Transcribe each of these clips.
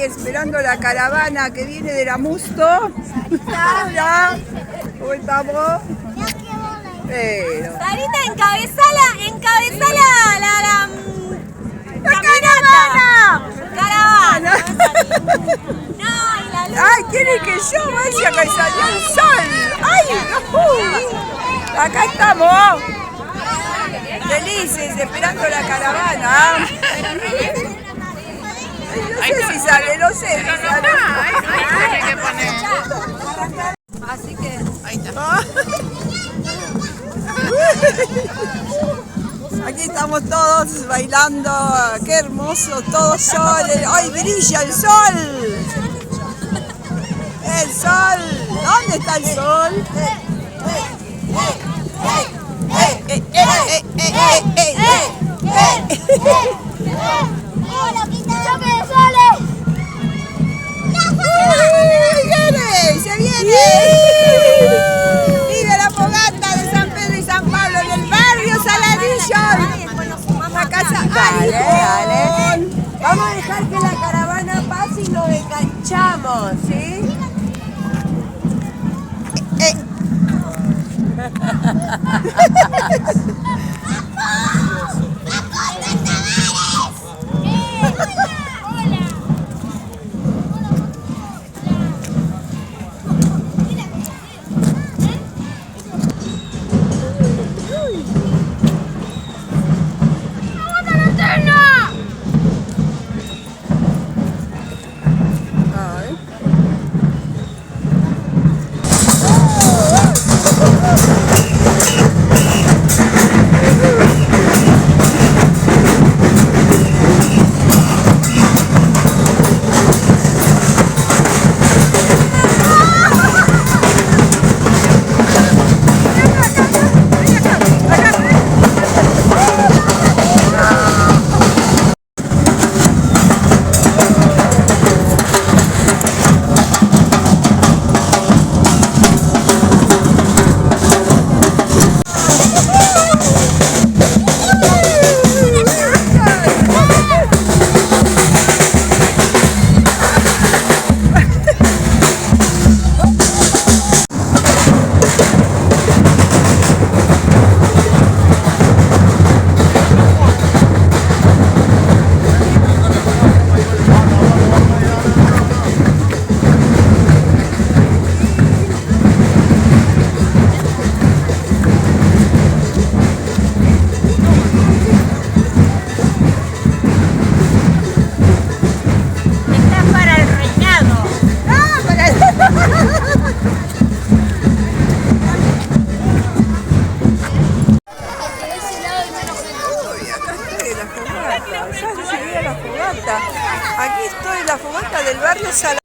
aquí esperando la caravana que viene de la Musto. Hola, ¿cómo estamos? Pero... Sarita, encabezala la caravana. Caravana. No, y la luz. ¡Ay, quiere que yo vaya que salió el sol! ¡Ay! Acá estamos. Felices, esperando la caravana. No sé si sale, no sé si sale. Tiene que poner. Así que Ahí está. Aquí estamos todos bailando, qué hermoso, todo sol, ¡ay, brilla el sol! ¡El sol! ¿Dónde está el sol? ¡Viene! ¡Se viene! ¡Vive la fogata de San Pedro y San Pablo en el barrio Saladillo! La casa Dale. Vamos a dejar que la caravana pase y nos enganchamos, ¿sí? Aquí estoy en la fogata del barrio Saladillo.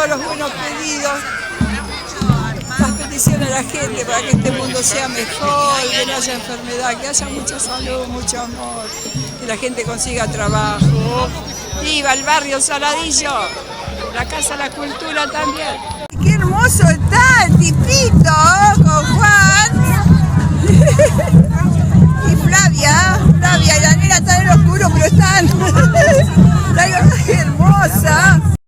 todos los buenos pedidos, las peticiones de la gente para que este mundo sea mejor, que no haya enfermedad, que haya mucha salud, mucho amor, que la gente consiga trabajo. ¡Viva el barrio Saladillo! La Casa de la Cultura también. ¡Qué hermoso está el tipí!